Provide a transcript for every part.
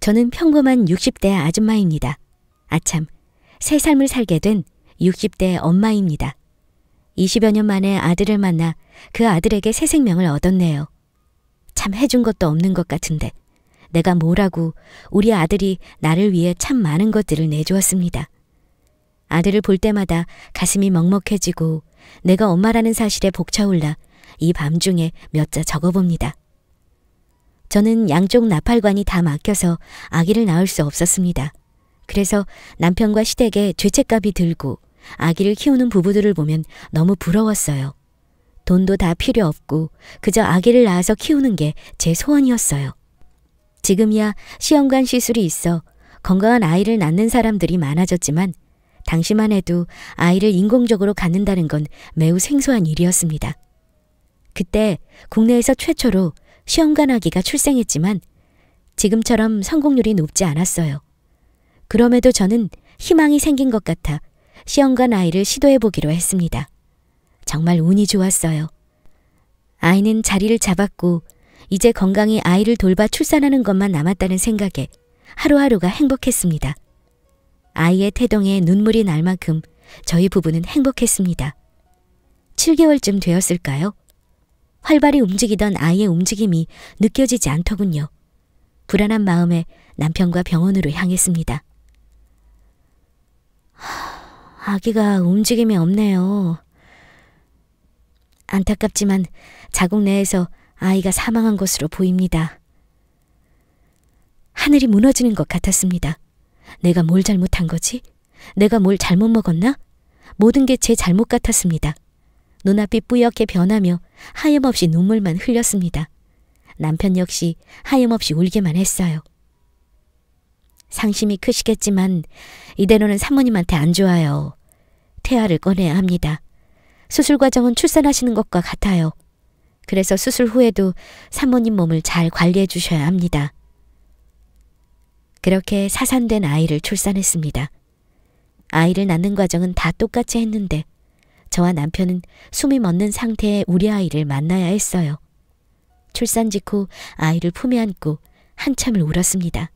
저는 평범한 60대 아줌마입니다. 아참, 새 삶을 살게 된 60대 엄마입니다. 20여 년 만에 아들을 만나 그 아들에게 새 생명을 얻었네요. 참 해준 것도 없는 것 같은데 내가 뭐라고 우리 아들이 나를 위해 참 많은 것들을 내주었습니다. 아들을 볼 때마다 가슴이 먹먹해지고 내가 엄마라는 사실에 벅차올라 이 밤중에 몇 자 적어봅니다. 저는 양쪽 나팔관이 다 막혀서 아기를 낳을 수 없었습니다. 그래서 남편과 시댁에 죄책감이 들고 아기를 키우는 부부들을 보면 너무 부러웠어요. 돈도 다 필요 없고 그저 아기를 낳아서 키우는 게 제 소원이었어요. 지금이야 시험관 시술이 있어 건강한 아이를 낳는 사람들이 많아졌지만 당시만 해도 아이를 인공적으로 갖는다는 건 매우 생소한 일이었습니다. 그때 국내에서 최초로 시험관 아기가 출생했지만 지금처럼 성공률이 높지 않았어요. 그럼에도 저는 희망이 생긴 것 같아 시험관 아이를 시도해보기로 했습니다. 정말 운이 좋았어요. 아이는 자리를 잡았고 이제 건강히 아이를 돌봐 출산하는 것만 남았다는 생각에 하루하루가 행복했습니다. 아이의 태동에 눈물이 날 만큼 저희 부부는 행복했습니다. 7개월쯤 되었을까요? 활발히 움직이던 아이의 움직임이 느껴지지 않더군요. 불안한 마음에 남편과 병원으로 향했습니다. 아기가 움직임이 없네요. 안타깝지만 자궁 내에서 아이가 사망한 것으로 보입니다. 하늘이 무너지는 것 같았습니다. 내가 뭘 잘못한 거지? 내가 뭘 잘못 먹었나? 모든 게 제 잘못 같았습니다. 눈앞이 뿌옇게 변하며 하염없이 눈물만 흘렸습니다. 남편 역시 하염없이 울기만 했어요. 상심이 크시겠지만 이대로는 사모님한테 안 좋아요. 태아를 꺼내야 합니다. 수술 과정은 출산하시는 것과 같아요. 그래서 수술 후에도 사모님 몸을 잘 관리해 주셔야 합니다. 그렇게 사산된 아이를 출산했습니다. 아이를 낳는 과정은 다 똑같이 했는데 저와 남편은 숨이 멎는 상태의 우리 아이를 만나야 했어요. 출산 직후 아이를 품에 안고 한참을 울었습니다.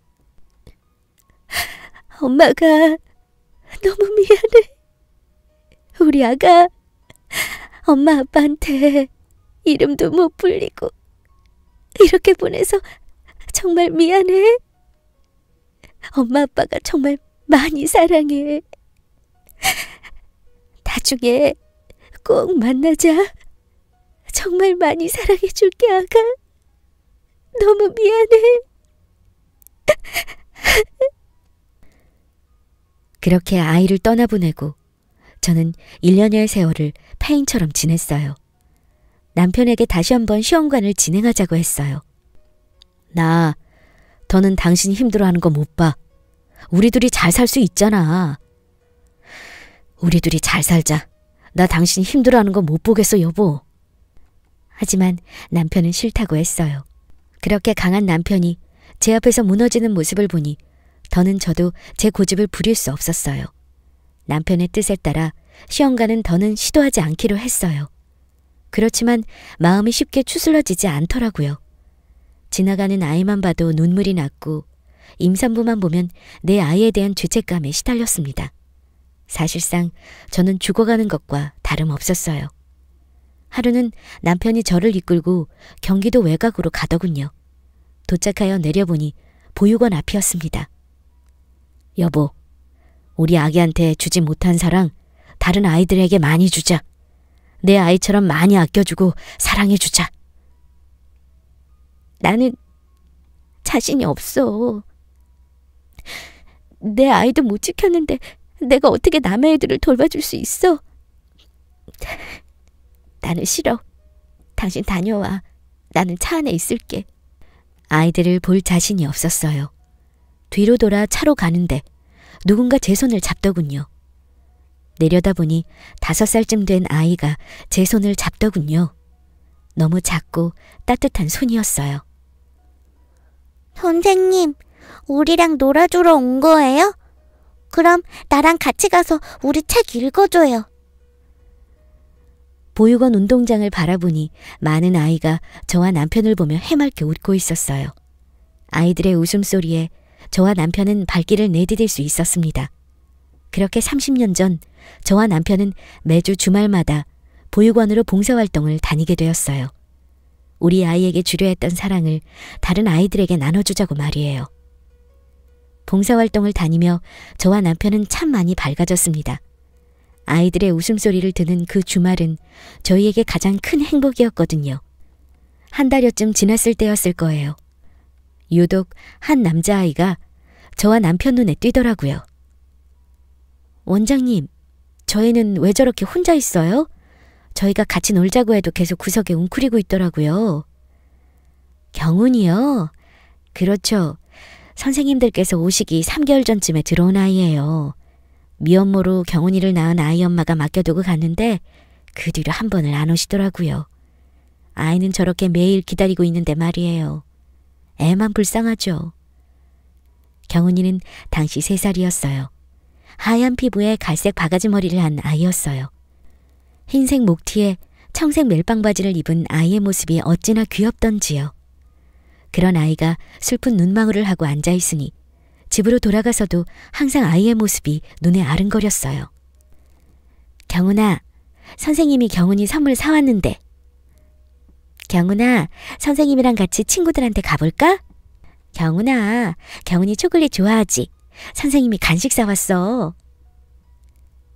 엄마가 너무 미안해. 우리 아가 엄마 아빠한테 이름도 못 불리고 이렇게 보내서 정말 미안해. 엄마 아빠가 정말 많이 사랑해. 나중에 꼭 만나자. 정말 많이 사랑해줄게, 아가. 너무 미안해. 그렇게 아이를 떠나보내고 저는 1년여의 세월을 파인처럼 지냈어요. 남편에게 다시 한번 시험관을 진행하자고 했어요. 나 더는 당신이 힘들어하는 거 못 봐. 우리 둘이 잘 살 수 있잖아. 우리 둘이 잘 살자. 나 당신이 힘들어하는 거 못 보겠어, 여보. 하지만 남편은 싫다고 했어요. 그렇게 강한 남편이 제 앞에서 무너지는 모습을 보니 더는 저도 제 고집을 부릴 수 없었어요. 남편의 뜻에 따라 시험관은 더는 시도하지 않기로 했어요. 그렇지만 마음이 쉽게 추스러지지 않더라고요. 지나가는 아이만 봐도 눈물이 났고 임산부만 보면 내 아이에 대한 죄책감에 시달렸습니다. 사실상 저는 죽어가는 것과 다름없었어요. 하루는 남편이 저를 이끌고 경기도 외곽으로 가더군요. 도착하여 내려보니 보육원 앞이었습니다. 여보, 우리 아기한테 주지 못한 사랑 다른 아이들에게 많이 주자. 내 아이처럼 많이 아껴주고 사랑해주자. 나는 자신이 없어. 내 아이도 못 지켰는데 내가 어떻게 남의 애들을 돌봐줄 수 있어? 나는 싫어. 당신 다녀와. 나는 차 안에 있을게. 아이들을 볼 자신이 없었어요. 뒤로 돌아 차로 가는데 누군가 제 손을 잡더군요. 내려다보니 5살쯤 된 아이가 제 손을 잡더군요. 너무 작고 따뜻한 손이었어요. 선생님, 우리랑 놀아주러 온 거예요? 그럼 나랑 같이 가서 우리 책 읽어줘요. 보육원 운동장을 바라보니 많은 아이가 저와 남편을 보며 해맑게 웃고 있었어요. 아이들의 웃음소리에 저와 남편은 발길을 내디딜 수 있었습니다. 그렇게 30년 전 저와 남편은 매주 주말마다 보육원으로 봉사활동을 다니게 되었어요. 우리 아이에게 주려 했던 사랑을 다른 아이들에게 나눠주자고 말이에요. 봉사활동을 다니며 저와 남편은 참 많이 밝아졌습니다. 아이들의 웃음소리를 듣는 그 주말은 저희에게 가장 큰 행복이었거든요. 한 달여쯤 지났을 때였을 거예요. 유독 한 남자아이가 저와 남편 눈에 띄더라고요. 원장님, 저희는 왜 저렇게 혼자 있어요? 저희가 같이 놀자고 해도 계속 구석에 웅크리고 있더라고요. 경훈이요? 그렇죠. 선생님들께서 오시기 3개월 전쯤에 들어온 아이예요. 미혼모로 경훈이를 낳은 아이 엄마가 맡겨두고 갔는데 그 뒤로 한 번을 안 오시더라고요. 아이는 저렇게 매일 기다리고 있는데 말이에요. 애만 불쌍하죠. 경훈이는 당시 3살이었어요. 하얀 피부에 갈색 바가지 머리를 한 아이였어요. 흰색 목티에 청색 멜빵 바지를 입은 아이의 모습이 어찌나 귀엽던지요. 그런 아이가 슬픈 눈망울을 하고 앉아있으니 집으로 돌아가서도 항상 아이의 모습이 눈에 아른거렸어요. 경훈아, 선생님이 경훈이 선물 사왔는데. 경훈아, 선생님이랑 같이 친구들한테 가볼까? 경훈아, 경훈이 초콜릿 좋아하지? 선생님이 간식 사왔어.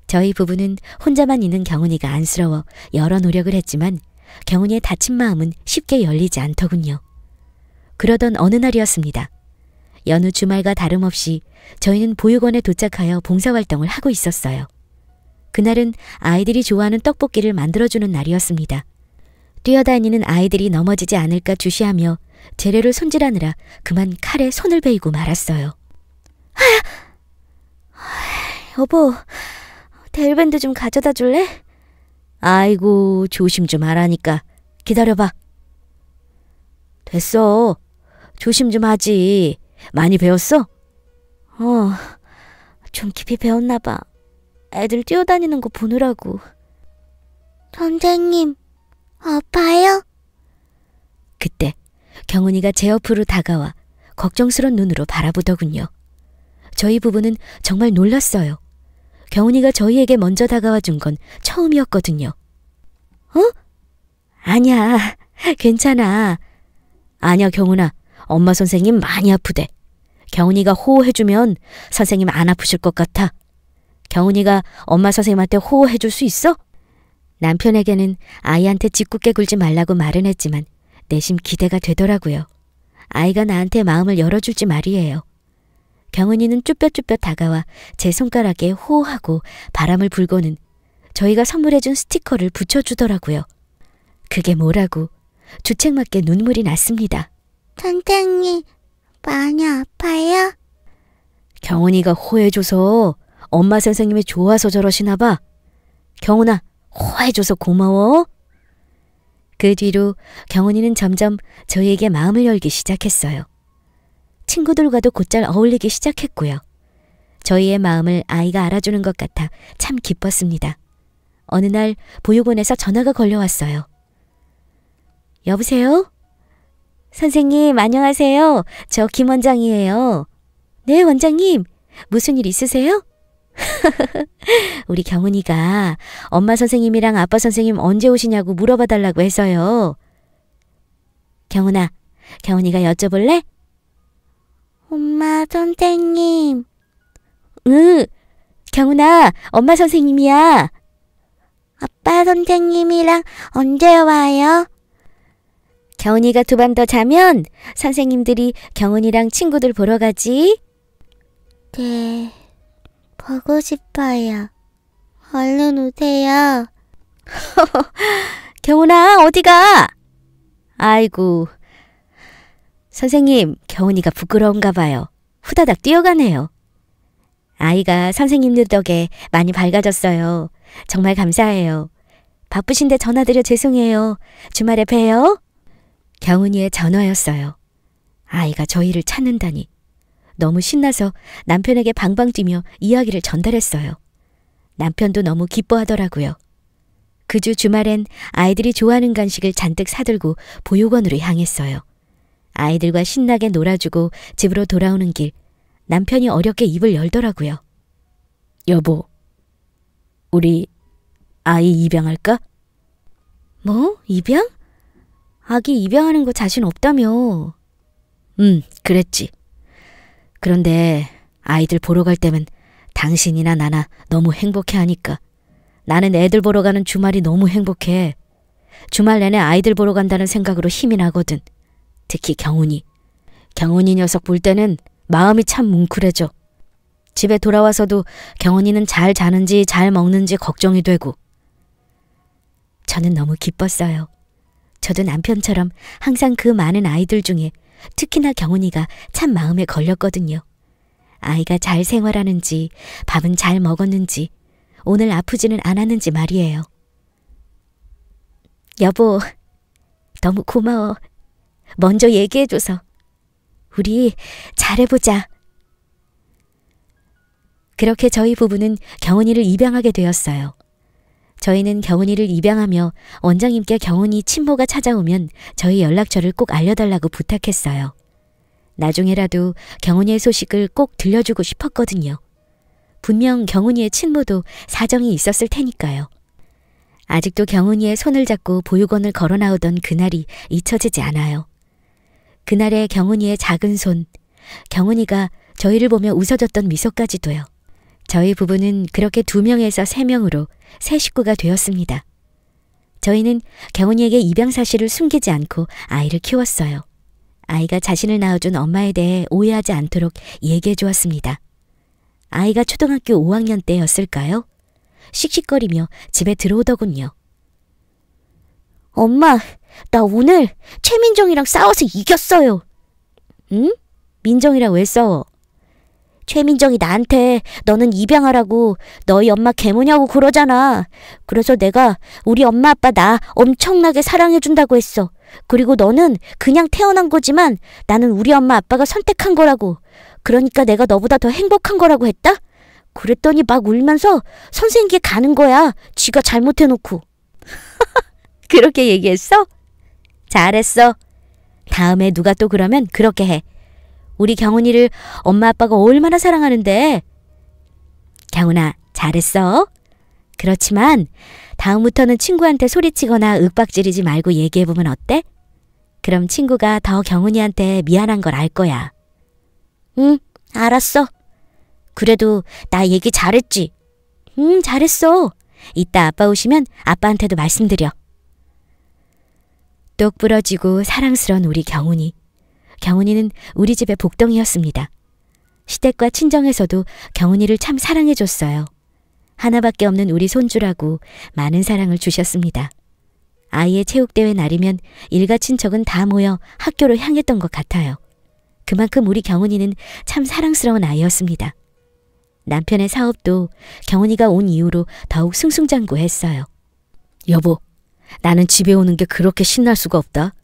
저희 부부는 혼자만 있는 경훈이가 안쓰러워 여러 노력을 했지만 경훈이의 다친 마음은 쉽게 열리지 않더군요. 그러던 어느 날이었습니다. 여느 주말과 다름없이 저희는 보육원에 도착하여 봉사활동을 하고 있었어요. 그날은 아이들이 좋아하는 떡볶이를 만들어주는 날이었습니다. 뛰어다니는 아이들이 넘어지지 않을까 주시하며 재료를 손질하느라 그만 칼에 손을 베이고 말았어요. 여보, 데일밴드 좀 가져다 줄래? 아이고, 조심 좀 하라니까. 기다려봐. 됐어. 조심 좀 하지. 많이 배웠어? 좀 깊이 배웠나 봐. 애들 뛰어다니는 거 보느라고. 선생님, 아파요? 그때 경훈이가 제 옆으로 다가와 걱정스런 눈으로 바라보더군요. 저희 부부는 정말 놀랐어요. 경훈이가 저희에게 먼저 다가와 준 건 처음이었거든요. 아니야, 괜찮아. 아니야, 경훈아. 엄마 선생님 많이 아프대. 경훈이가 호호해주면 선생님 안 아프실 것 같아. 경훈이가 엄마 선생님한테 호호해줄 수 있어? 남편에게는 아이한테 짓궂게 굴지 말라고 말은 했지만 내심 기대가 되더라고요. 아이가 나한테 마음을 열어줄지 말이에요. 경은이는 쭈뼛쭈뼛 다가와 제 손가락에 호호하고 바람을 불고는 저희가 선물해준 스티커를 붙여주더라고요. 그게 뭐라고 주책맞게 눈물이 났습니다. 선생님, 많이 아파요? 경은이가 호해줘서 엄마 선생님이 좋아서 저러시나 봐. 경은아, 호해줘서 고마워. 그 뒤로 경은이는 점점 저희에게 마음을 열기 시작했어요. 친구들과도 곧잘 어울리기 시작했고요. 저희의 마음을 아이가 알아주는 것 같아 참 기뻤습니다. 어느 날 보육원에서 전화가 걸려왔어요. 여보세요? 선생님, 안녕하세요. 저 김 원장이에요. 네, 원장님. 무슨 일 있으세요? 우리 경은이가 엄마 선생님이랑 아빠 선생님 언제 오시냐고 물어봐 달라고 해서요. 경은아, 경은이가 여쭤볼래? 엄마 선생님. 응, 경은아, 엄마 선생님이야. 아빠 선생님이랑 언제 와요? 경은이가 2밤 더 자면 선생님들이 경은이랑 친구들 보러 가지. 네, 보고 싶어요. 얼른 오세요. 경은아, 어디가? 아이고, 선생님, 경은이가 부끄러운가 봐요. 후다닥 뛰어가네요. 아이가 선생님들 덕에 많이 밝아졌어요. 정말 감사해요. 바쁘신데 전화드려 죄송해요. 주말에 봬요. 경은이의 전화였어요. 아이가 저희를 찾는다니. 너무 신나서 남편에게 방방 뛰며 이야기를 전달했어요. 남편도 너무 기뻐하더라고요. 그 주 주말엔 아이들이 좋아하는 간식을 잔뜩 사들고 보육원으로 향했어요. 아이들과 신나게 놀아주고 집으로 돌아오는 길, 남편이 어렵게 입을 열더라고요. 여보, 우리 아이 입양할까? 뭐? 입양? 아기 입양하는 거 자신 없다며. 그랬지. 그런데 아이들 보러 갈 때면 당신이나 나나 너무 행복해하니까. 나는 애들 보러 가는 주말이 너무 행복해. 주말 내내 아이들 보러 간다는 생각으로 힘이 나거든. 특히 경훈이 녀석 볼 때는 마음이 참 뭉클해져. 집에 돌아와서도 경훈이는 잘 자는지 잘 먹는지 걱정이 되고. 저는 너무 기뻤어요. 저도 남편처럼 항상 그 많은 아이들 중에 특히나 경훈이가 참 마음에 걸렸거든요. 아이가 잘 생활하는지, 밥은 잘 먹었는지, 오늘 아프지는 않았는지 말이에요. 여보, 너무 고마워. 먼저 얘기해줘서. 우리 잘해보자. 그렇게 저희 부부는 경훈이를 입양하게 되었어요. 저희는 경훈이를 입양하며 원장님께 경훈이 친모가 찾아오면 저희 연락처를 꼭 알려달라고 부탁했어요. 나중에라도 경훈이의 소식을 꼭 들려주고 싶었거든요. 분명 경훈이의 친모도 사정이 있었을 테니까요. 아직도 경훈이의 손을 잡고 보육원을 걸어 나오던 그날이 잊혀지지 않아요. 그날의 경훈이의 작은 손, 경훈이가 저희를 보며 웃어줬던 미소까지도요. 저희 부부는 그렇게 2명에서 3명으로 새 식구가 되었습니다. 저희는 경훈이에게 입양 사실을 숨기지 않고 아이를 키웠어요. 아이가 자신을 낳아준 엄마에 대해 오해하지 않도록 얘기해 주었습니다. 아이가 초등학교 5학년 때였을까요? 씩씩거리며 집에 들어오더군요. 엄마, 나 오늘 최민정이랑 싸워서 이겼어요. 응? 민정이랑 왜 싸워? 최민정이 나한테 너는 입양하라고 너희 엄마 개모냐고 그러잖아. 그래서 내가 우리 엄마 아빠 나 엄청나게 사랑해준다고 했어. 그리고 너는 그냥 태어난 거지만 나는 우리 엄마 아빠가 선택한 거라고. 그러니까 내가 너보다 더 행복한 거라고 했다? 그랬더니 막 울면서 선생님께 가는 거야. 지가 잘못해놓고. 그렇게 얘기했어? 잘했어. 다음에 누가 또 그러면 그렇게 해. 우리 경훈이를 엄마 아빠가 얼마나 사랑하는데. 경훈아, 잘했어. 그렇지만 다음부터는 친구한테 소리치거나 윽박지르지 말고 얘기해보면 어때? 그럼 친구가 더 경훈이한테 미안한 걸 알 거야. 응, 알았어. 그래도 나 얘기 잘했지? 응, 잘했어. 이따 아빠 오시면 아빠한테도 말씀드려. 똑 부러지고 사랑스러운 우리 경훈이. 경훈이는 우리 집의 복덩이였습니다. 시댁과 친정에서도 경훈이를 참 사랑해줬어요. 하나밖에 없는 우리 손주라고 많은 사랑을 주셨습니다. 아이의 체육대회 날이면 일가 친척은 다 모여 학교로 향했던 것 같아요. 그만큼 우리 경훈이는 참 사랑스러운 아이였습니다. 남편의 사업도 경훈이가 온 이후로 더욱 승승장구했어요. 여보, 나는 집에 오는 게 그렇게 신날 수가 없다.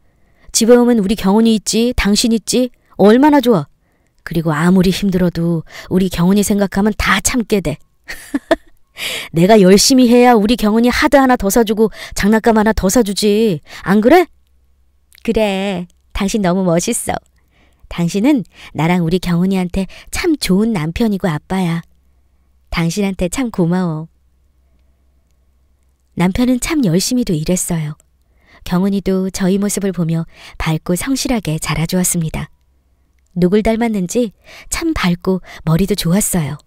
집에 오면 우리 경훈이 있지, 당신 있지, 얼마나 좋아. 그리고 아무리 힘들어도 우리 경훈이 생각하면 다 참게 돼. 내가 열심히 해야 우리 경훈이 하드 하나 더 사주고 장난감 하나 더 사주지. 안 그래? 그래, 당신 너무 멋있어. 당신은 나랑 우리 경훈이한테 참 좋은 남편이고 아빠야. 당신한테 참 고마워. 남편은 참 열심히도 일했어요. 경훈이도 저희 모습을 보며 밝고 성실하게 자라주었습니다. 누굴 닮았는지 참 밝고 머리도 좋았어요.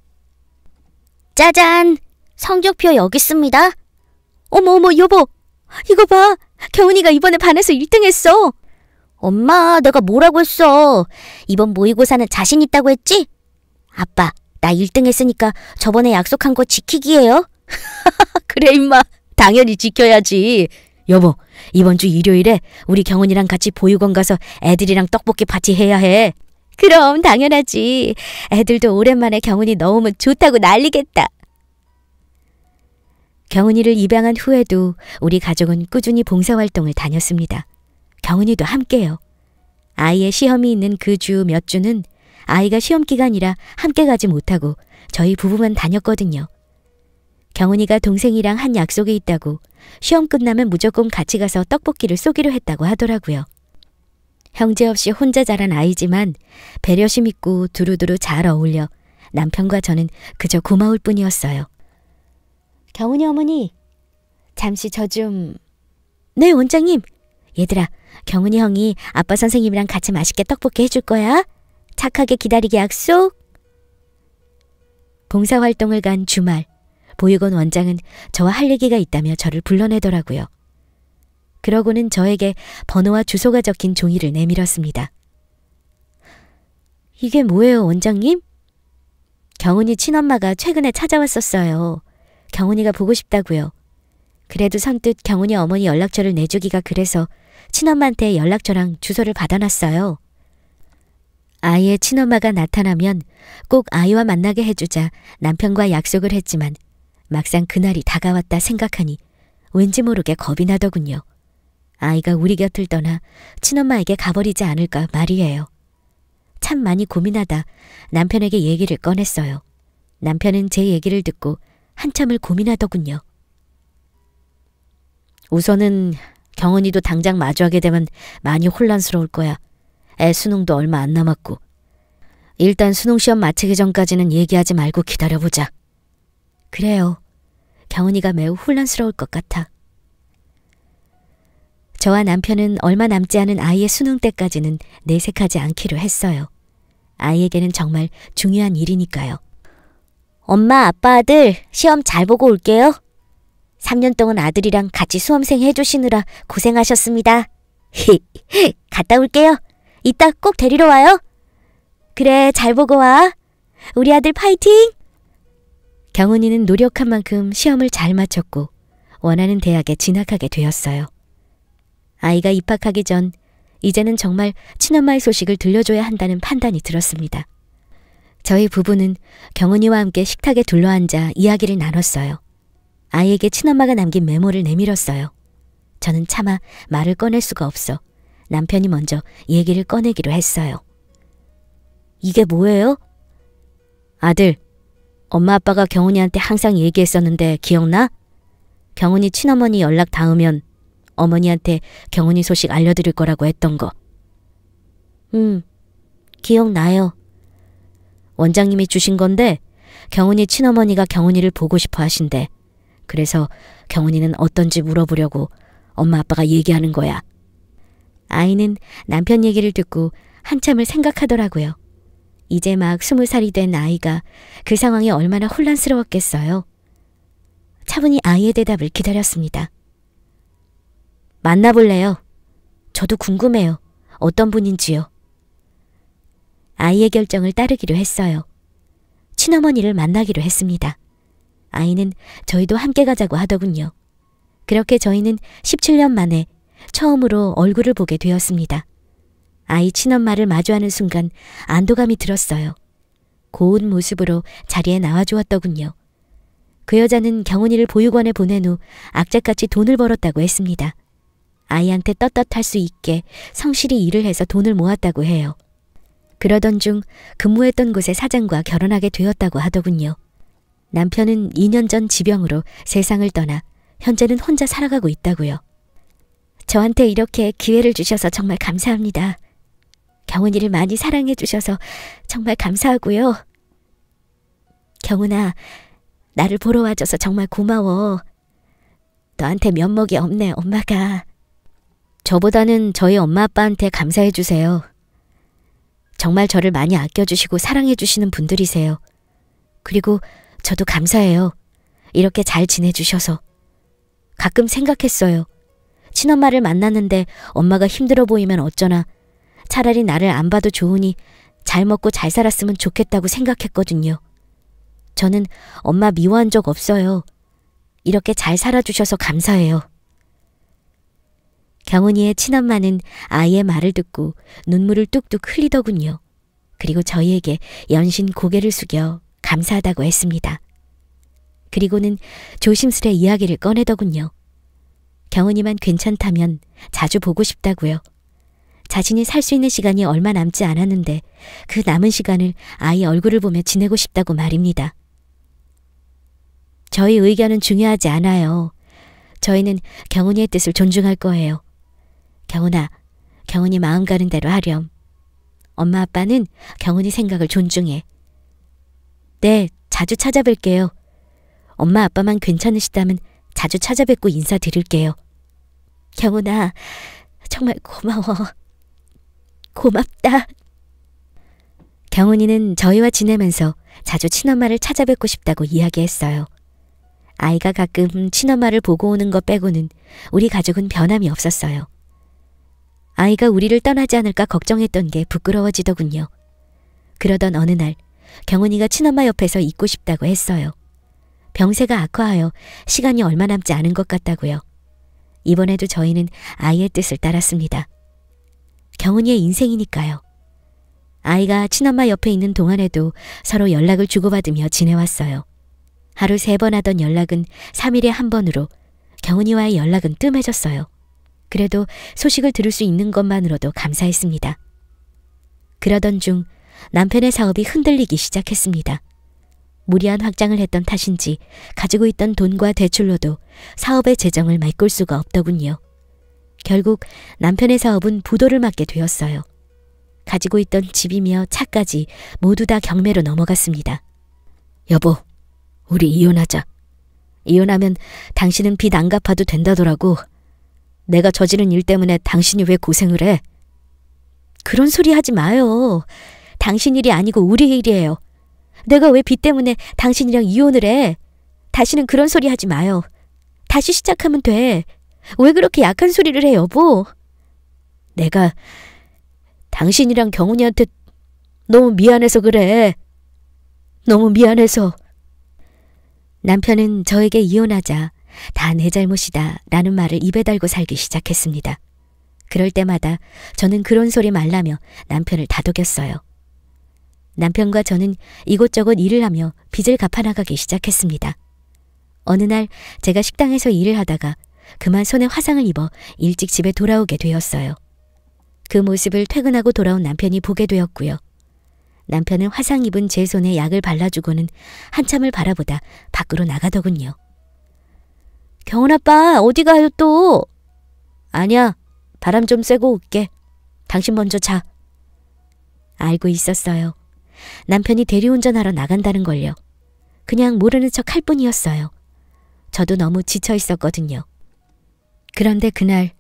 짜잔! 성적표 여기 있습니다. 어머 여보! 이거 봐! 경훈이가 이번에 반에서 1등 했어! 엄마, 내가 뭐라고 했어? 이번 모의고사는 자신 있다고 했지? 아빠, 나 1등 했으니까 저번에 약속한 거 지키기예요. 그래 임마, 당연히 지켜야지. 여보, 이번 주 일요일에 우리 경훈이랑 같이 보육원 가서 애들이랑 떡볶이 파티 해야 해. 그럼 당연하지. 애들도 오랜만에 경훈이 넣으면 좋다고 난리겠다. 경훈이를 입양한 후에도 우리 가족은 꾸준히 봉사활동을 다녔습니다. 경훈이도 함께요. 아이의 시험이 있는 그 주 몇 주는 아이가 시험 기간이라 함께 가지 못하고 저희 부부만 다녔거든요. 경훈이가 동생이랑 한 약속이 있다고 시험 끝나면 무조건 같이 가서 떡볶이를 쏘기로 했다고 하더라고요. 형제 없이 혼자 자란 아이지만 배려심 있고 두루두루 잘 어울려 남편과 저는 그저 고마울 뿐이었어요. 경훈이 어머니, 잠시 저 좀... 네, 원장님. 얘들아, 경훈이 형이 아빠 선생님이랑 같이 맛있게 떡볶이 해줄 거야. 착하게 기다리게 약속. 봉사활동을 간 주말, 보육원 원장은 저와 할 얘기가 있다며 저를 불러내더라고요. 그러고는 저에게 번호와 주소가 적힌 종이를 내밀었습니다. 이게 뭐예요, 원장님? 경훈이 친엄마가 최근에 찾아왔었어요. 경훈이가 보고 싶다고요. 그래도 선뜻 경훈이 어머니 연락처를 내주기가 그래서 친엄마한테 연락처랑 주소를 받아놨어요. 아이의 친엄마가 나타나면 꼭 아이와 만나게 해주자 남편과 약속을 했지만 막상 그날이 다가왔다 생각하니 왠지 모르게 겁이 나더군요. 아이가 우리 곁을 떠나 친엄마에게 가버리지 않을까 말이에요. 참 많이 고민하다 남편에게 얘기를 꺼냈어요. 남편은 제 얘기를 듣고 한참을 고민하더군요. 우선은 경은이도 당장 마주하게 되면 많이 혼란스러울 거야. 애 수능도 얼마 안 남았고. 일단 수능시험 마치기 전까지는 얘기하지 말고 기다려보자. 그래요. 경은이가 매우 혼란스러울 것 같아. 저와 남편은 얼마 남지 않은 아이의 수능 때까지는 내색하지 않기로 했어요. 아이에게는 정말 중요한 일이니까요. 엄마, 아빠, 아들 시험 잘 보고 올게요. 3년 동안 아들이랑 같이 수험생 해주시느라 고생하셨습니다. 갔다 올게요. 이따 꼭 데리러 와요. 그래, 잘 보고 와. 우리 아들 파이팅! 경은이는 노력한 만큼 시험을 잘 마쳤고 원하는 대학에 진학하게 되었어요. 아이가 입학하기 전 이제는 정말 친엄마의 소식을 들려줘야 한다는 판단이 들었습니다. 저희 부부는 경은이와 함께 식탁에 둘러앉아 이야기를 나눴어요. 아이에게 친엄마가 남긴 메모를 내밀었어요. 저는 차마 말을 꺼낼 수가 없어 남편이 먼저 얘기를 꺼내기로 했어요. 이게 뭐예요? 아들, 엄마 아빠가 경은이한테 항상 얘기했었는데 기억나? 경은이 친어머니 연락 닿으면 어머니한테 경은이 소식 알려드릴 거라고 했던 거. 기억나요. 원장님이 주신 건데 경은이 친어머니가 경은이를 보고 싶어 하신대. 그래서 경은이는 어떤지 물어보려고 엄마 아빠가 얘기하는 거야. 아이는 남편 얘기를 듣고 한참을 생각하더라고요. 이제 막 20살이 된 아이가 그 상황이 얼마나 혼란스러웠겠어요. 차분히 아이의 대답을 기다렸습니다. 만나볼래요? 저도 궁금해요. 어떤 분인지요. 아이의 결정을 따르기로 했어요. 친어머니를 만나기로 했습니다. 아이는 저희도 함께 가자고 하더군요. 그렇게 저희는 17년 만에 처음으로 얼굴을 보게 되었습니다. 아이 친엄마를 마주하는 순간 안도감이 들었어요. 고운 모습으로 자리에 나와주었더군요. 그 여자는 경은이를 보육원에 보낸 후 악착같이 돈을 벌었다고 했습니다. 아이한테 떳떳할 수 있게 성실히 일을 해서 돈을 모았다고 해요. 그러던 중 근무했던 곳의 사장과 결혼하게 되었다고 하더군요. 남편은 2년 전 지병으로 세상을 떠나 현재는 혼자 살아가고 있다고요. 저한테 이렇게 기회를 주셔서 정말 감사합니다. 경은이를 많이 사랑해 주셔서 정말 감사하고요. 경은아, 나를 보러 와줘서 정말 고마워. 너한테 면목이 없네, 엄마가. 저보다는 저희 엄마 아빠한테 감사해 주세요. 정말 저를 많이 아껴주시고 사랑해 주시는 분들이세요. 그리고 저도 감사해요. 이렇게 잘 지내주셔서. 가끔 생각했어요. 친엄마를 만났는데 엄마가 힘들어 보이면 어쩌나 차라리 나를 안 봐도 좋으니 잘 먹고 잘 살았으면 좋겠다고 생각했거든요. 저는 엄마 미워한 적 없어요. 이렇게 잘 살아주셔서 감사해요. 경은이의 친엄마는 아이의 말을 듣고 눈물을 뚝뚝 흘리더군요. 그리고 저희에게 연신 고개를 숙여 감사하다고 했습니다. 그리고는 조심스레 이야기를 꺼내더군요. 경은이만 괜찮다면 자주 보고 싶다고요. 자신이 살 수 있는 시간이 얼마 남지 않았는데 그 남은 시간을 아이 얼굴을 보며 지내고 싶다고 말입니다. 저희 의견은 중요하지 않아요. 저희는 경은이의 뜻을 존중할 거예요. 경은아, 경훈이 마음 가는 대로 하렴. 엄마 아빠는 경훈이 생각을 존중해. 네, 자주 찾아뵐게요. 엄마 아빠만 괜찮으시다면 자주 찾아뵙고 인사드릴게요. 경훈아, 정말 고마워. 고맙다. 경훈이는 저희와 지내면서 자주 친엄마를 찾아뵙고 싶다고 이야기했어요. 아이가 가끔 친엄마를 보고 오는 것 빼고는 우리 가족은 변함이 없었어요. 아이가 우리를 떠나지 않을까 걱정했던 게 부끄러워지더군요. 그러던 어느 날 경훈이가 친엄마 옆에서 있고 싶다고 했어요. 병세가 악화하여 시간이 얼마 남지 않은 것 같다고요. 이번에도 저희는 아이의 뜻을 따랐습니다. 경훈이의 인생이니까요. 아이가 친엄마 옆에 있는 동안에도 서로 연락을 주고받으며 지내왔어요. 하루 3번 하던 연락은 3일에 1번으로 경훈이와의 연락은 뜸해졌어요. 그래도 소식을 들을 수 있는 것만으로도 감사했습니다. 그러던 중 남편의 사업이 흔들리기 시작했습니다. 무리한 확장을 했던 탓인지 가지고 있던 돈과 대출로도 사업의 재정을 메꿀 수가 없더군요. 결국 남편의 사업은 부도를 맞게 되었어요. 가지고 있던 집이며 차까지 모두 다 경매로 넘어갔습니다. 여보, 우리 이혼하자. 이혼하면 당신은 빚 안 갚아도 된다더라고. 내가 저지른 일 때문에 당신이 왜 고생을 해? 그런 소리 하지 마요. 당신 일이 아니고 우리 일이에요. 내가 왜 빚 때문에 당신이랑 이혼을 해? 다시는 그런 소리 하지 마요. 다시 시작하면 돼. 왜 그렇게 약한 소리를 해, 여보? 내가 당신이랑 경훈이한테 너무 미안해서 그래. 너무 미안해서. 남편은 저에게 이혼하자 다 내 잘못이다 라는 말을 입에 달고 살기 시작했습니다. 그럴 때마다 저는 그런 소리 말라며 남편을 다독였어요. 남편과 저는 이곳저곳 일을 하며 빚을 갚아나가기 시작했습니다. 어느 날 제가 식당에서 일을 하다가 그만 손에 화상을 입어 일찍 집에 돌아오게 되었어요. 그 모습을 퇴근하고 돌아온 남편이 보게 되었고요. 남편은 화상 입은 제 손에 약을 발라주고는 한참을 바라보다 밖으로 나가더군요. 경훈 아빠 어디 가요 또? 아니야, 바람 좀 쐬고 올게. 당신 먼저 자. 알고 있었어요. 남편이 대리운전하러 나간다는 걸요. 그냥 모르는 척 할 뿐이었어요. 저도 너무 지쳐 있었거든요. 그런데 그날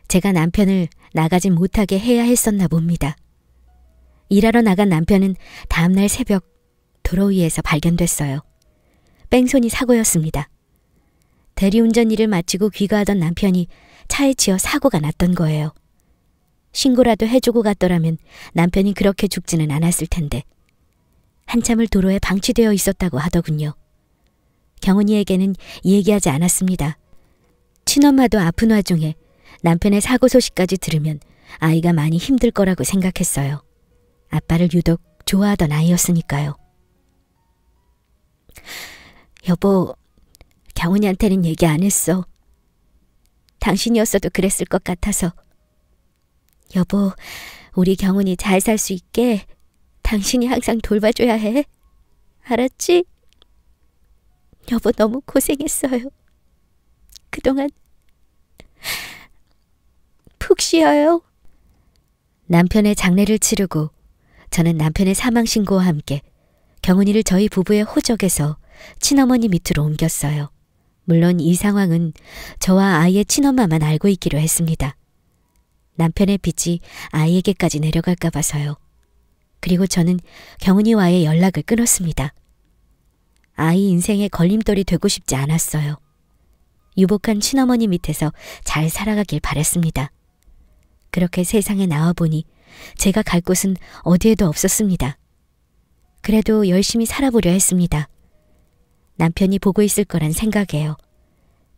제가 남편을 나가지 못하게 해야 했었나 봅니다. 일하러 나간 남편은 다음날 새벽 도로 위에서 발견됐어요. 뺑소니 사고였습니다. 대리운전 일을 마치고 귀가하던 남편이 차에 치여 사고가 났던 거예요. 신고라도 해주고 갔더라면 남편이 그렇게 죽지는 않았을 텐데 한참을 도로에 방치되어 있었다고 하더군요. 경훈이에게는 얘기하지 않았습니다. 친엄마도 아픈 와중에 남편의 사고 소식까지 들으면 아이가 많이 힘들 거라고 생각했어요. 아빠를 유독 좋아하던 아이였으니까요. 여보, 경훈이한테는 얘기 안 했어. 당신이었어도 그랬을 것 같아서. 여보, 우리 경훈이 잘 살 수 있게 당신이 항상 돌봐줘야 해. 알았지? 여보 너무 고생했어요. 그동안 푹 쉬어요. 남편의 장례를 치르고 저는 남편의 사망신고와 함께 경훈이를 저희 부부의 호적에서 친어머니 밑으로 옮겼어요. 물론 이 상황은 저와 아이의 친엄마만 알고 있기로 했습니다. 남편의 빚이 아이에게까지 내려갈까 봐서요. 그리고 저는 경훈이와의 연락을 끊었습니다. 아이 인생의 걸림돌이 되고 싶지 않았어요. 유복한 친어머니 밑에서 잘 살아가길 바랬습니다. 그렇게 세상에 나와보니 제가 갈 곳은 어디에도 없었습니다. 그래도 열심히 살아보려 했습니다. 남편이 보고 있을 거란 생각에요.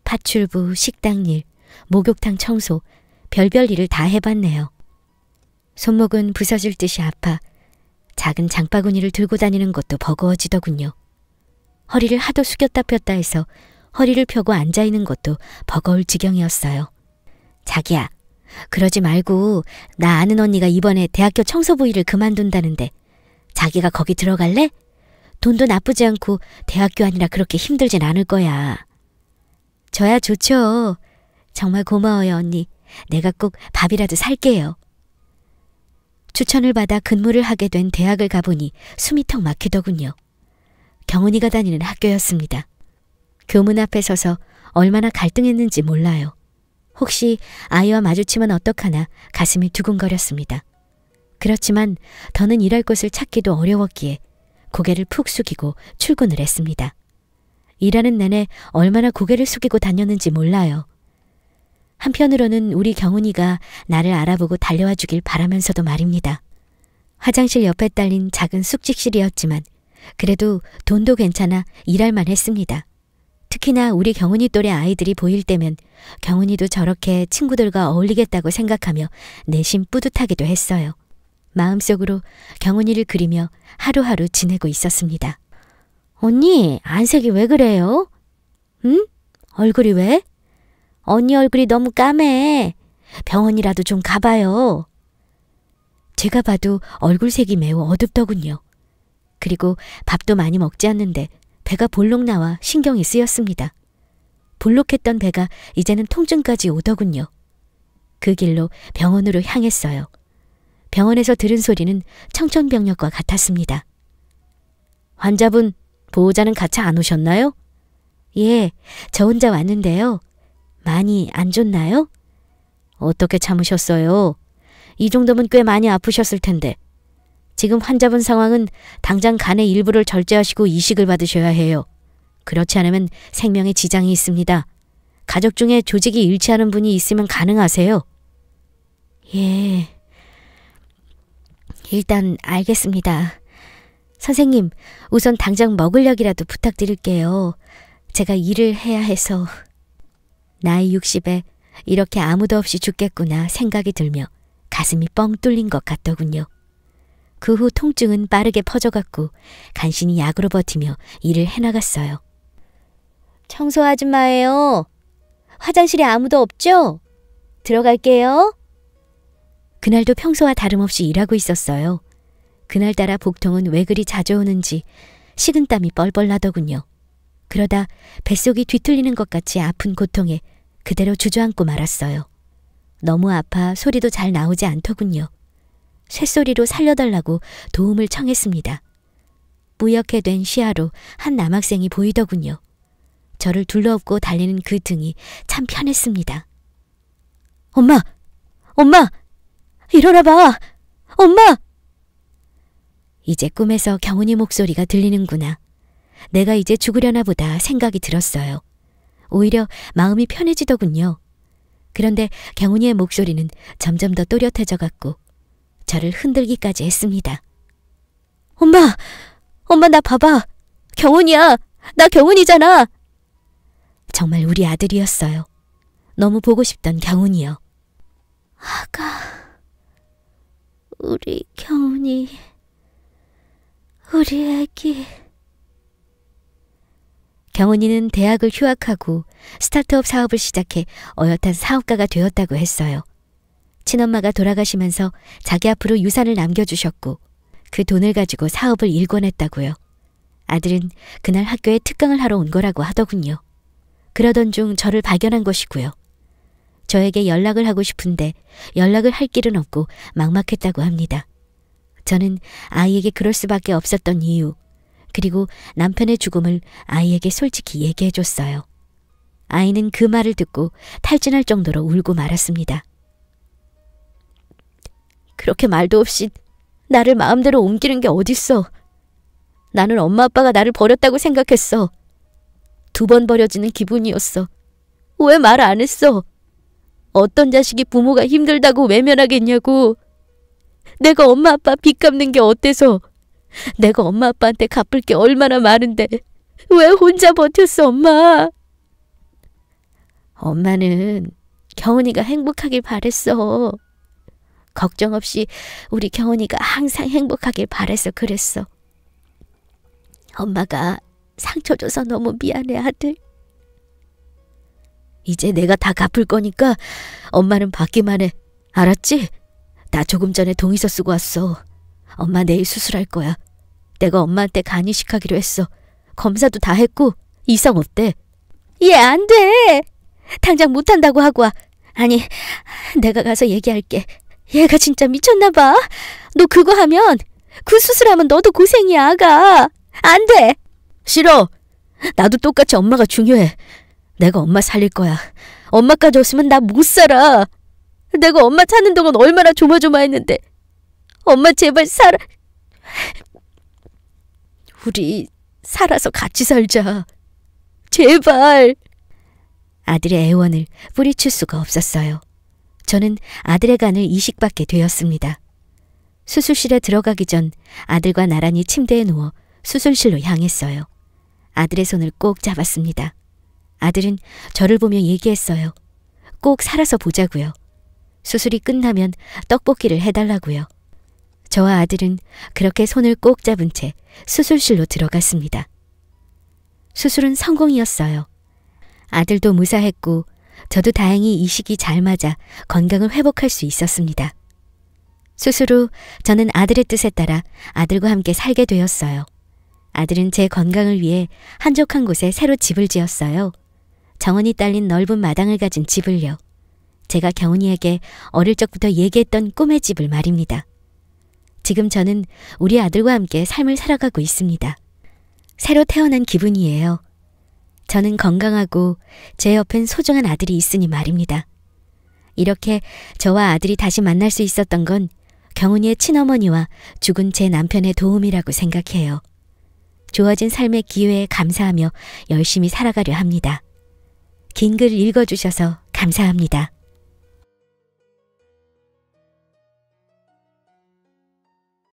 파출부, 식당일, 목욕탕 청소, 별별 일을 다 해봤네요. 손목은 부서질 듯이 아파 작은 장바구니를 들고 다니는 것도 버거워지더군요. 허리를 하도 숙였다 폈다 해서 허리를 펴고 앉아있는 것도 버거울 지경이었어요. 자기야, 그러지 말고 나 아는 언니가 이번에 대학교 청소부 일을 그만둔다는데 자기가 거기 들어갈래? 돈도 나쁘지 않고 대학교 아니라 그렇게 힘들진 않을 거야. 저야 좋죠. 정말 고마워요, 언니. 내가 꼭 밥이라도 살게요. 추천을 받아 근무를 하게 된 대학을 가보니 숨이 턱 막히더군요. 경훈이가 다니는 학교였습니다. 교문 앞에 서서 얼마나 갈등했는지 몰라요. 혹시 아이와 마주치면 어떡하나 가슴이 두근거렸습니다. 그렇지만 더는 일할 곳을 찾기도 어려웠기에 고개를 푹 숙이고 출근을 했습니다. 일하는 내내 얼마나 고개를 숙이고 다녔는지 몰라요. 한편으로는 우리 경훈이가 나를 알아보고 달려와 주길 바라면서도 말입니다. 화장실 옆에 딸린 작은 숙직실이었지만 그래도 돈도 괜찮아 일할만 했습니다. 특히나 우리 경훈이 또래 아이들이 보일 때면 경훈이도 저렇게 친구들과 어울리겠다고 생각하며 내심 뿌듯하기도 했어요. 마음속으로 경훈이를 그리며 하루하루 지내고 있었습니다. 언니, 안색이 왜 그래요? 응? 얼굴이 왜? 언니 얼굴이 너무 까매. 병원이라도 좀 가봐요. 제가 봐도 얼굴색이 매우 어둡더군요. 그리고 밥도 많이 먹지 않는데 배가 볼록 나와 신경이 쓰였습니다. 볼록했던 배가 이제는 통증까지 오더군요. 그 길로 병원으로 향했어요. 병원에서 들은 소리는 청천벽력과 같았습니다. 환자분, 보호자는 같이 안 오셨나요? 예, 저 혼자 왔는데요. 많이 안 좋나요? 어떻게 참으셨어요? 이 정도면 꽤 많이 아프셨을 텐데. 지금 환자분 상황은 당장 간의 일부를 절제하시고 이식을 받으셔야 해요. 그렇지 않으면 생명에 지장이 있습니다. 가족 중에 조직이 일치하는 분이 있으면 가능하세요? 예, 일단 알겠습니다. 선생님, 우선 당장 먹을 약이라도 부탁드릴게요. 제가 일을 해야 해서. 나이 60에 이렇게 아무도 없이 죽겠구나 생각이 들며 가슴이 뻥 뚫린 것 같더군요. 그 후 통증은 빠르게 퍼져갔고 간신히 약으로 버티며 일을 해나갔어요. 청소 아줌마예요. 화장실에 아무도 없죠? 들어갈게요. 그날도 평소와 다름없이 일하고 있었어요. 그날따라 복통은 왜 그리 자주 오는지 식은땀이 뻘뻘 나더군요. 그러다 뱃속이 뒤틀리는 것 같이 아픈 고통에 그대로 주저앉고 말았어요. 너무 아파 소리도 잘 나오지 않더군요. 쇳소리로 살려달라고 도움을 청했습니다. 뿌옇게 된 시야로 한 남학생이 보이더군요. 저를 둘러엎고 달리는 그 등이 참 편했습니다. 엄마! 엄마! 일어나봐! 엄마! 이제 꿈에서 경훈이 목소리가 들리는구나. 내가 이제 죽으려나 보다 생각이 들었어요. 오히려 마음이 편해지더군요. 그런데 경훈이의 목소리는 점점 더 또렷해져 갔고 저를 흔들기까지 했습니다. 엄마! 엄마 나 봐봐! 경훈이야! 나 경훈이잖아! 정말 우리 아들이었어요. 너무 보고 싶던 경훈이요. 아가, 우리 경훈이, 우리 애기. 경훈이는 대학을 휴학하고 스타트업 사업을 시작해 어엿한 사업가가 되었다고 했어요. 친엄마가 돌아가시면서 자기 앞으로 유산을 남겨주셨고 그 돈을 가지고 사업을 일궈냈다고요. 아들은 그날 학교에 특강을 하러 온 거라고 하더군요. 그러던 중 저를 발견한 것이고요. 저에게 연락을 하고 싶은데 연락을 할 길은 없고 막막했다고 합니다. 저는 아이에게 그럴 수밖에 없었던 이유, 그리고 남편의 죽음을 아이에게 솔직히 얘기해줬어요. 아이는 그 말을 듣고 탈진할 정도로 울고 말았습니다. 그렇게 말도 없이 나를 마음대로 옮기는 게 어딨어. 나는 엄마 아빠가 나를 버렸다고 생각했어. 2번 버려지는 기분이었어. 왜 말 안 했어? 어떤 자식이 부모가 힘들다고 외면하겠냐고. 내가 엄마 아빠 빚 갚는 게 어때서? 내가 엄마 아빠한테 갚을 게 얼마나 많은데 왜 혼자 버텼어, 엄마? 엄마는 경훈이가 행복하길 바랬어. 걱정 없이 우리 경훈이가 항상 행복하길 바래서 그랬어. 엄마가 상처 줘서 너무 미안해, 아들. 이제 내가 다 갚을 거니까 엄마는 받기만 해. 알았지? 나 조금 전에 동의서 쓰고 왔어. 엄마 내일 수술할 거야. 내가 엄마한테 간 이식하기로 했어. 검사도 다 했고 이상 없대. 얘 안 돼. 당장 못한다고 하고 와. 아니, 내가 가서 얘기할게. 얘가 진짜 미쳤나 봐. 너 그거 하면, 그 수술하면 너도 고생이야, 아가. 안 돼. 싫어. 나도 똑같이 엄마가 중요해. 내가 엄마 살릴 거야. 엄마까지 없으면 나 못 살아. 내가 엄마 찾는 동안 얼마나 조마조마했는데. 엄마 제발 살아. 우리 살아서 같이 살자. 제발. 아들의 애원을 뿌리칠 수가 없었어요. 저는 아들의 간을 이식받게 되었습니다. 수술실에 들어가기 전 아들과 나란히 침대에 누워 수술실로 향했어요. 아들의 손을 꼭 잡았습니다. 아들은 저를 보며 얘기했어요. 꼭 살아서 보자고요. 수술이 끝나면 떡볶이를 해달라고요. 저와 아들은 그렇게 손을 꼭 잡은 채 수술실로 들어갔습니다. 수술은 성공이었어요. 아들도 무사했고 저도 다행히 이식이 잘 맞아 건강을 회복할 수 있었습니다. 수술 후 저는 아들의 뜻에 따라 아들과 함께 살게 되었어요. 아들은 제 건강을 위해 한적한 곳에 새로 집을 지었어요. 정원이 딸린 넓은 마당을 가진 집을요. 제가 경훈이에게 어릴 적부터 얘기했던 꿈의 집을 말입니다. 지금 저는 우리 아들과 함께 삶을 살아가고 있습니다. 새로 태어난 기분이에요. 저는 건강하고 제 옆엔 소중한 아들이 있으니 말입니다. 이렇게 저와 아들이 다시 만날 수 있었던 건 경훈이의 친어머니와 죽은 제 남편의 도움이라고 생각해요. 주어진 삶의 기회에 감사하며 열심히 살아가려 합니다. 긴 글 읽어주셔서 감사합니다.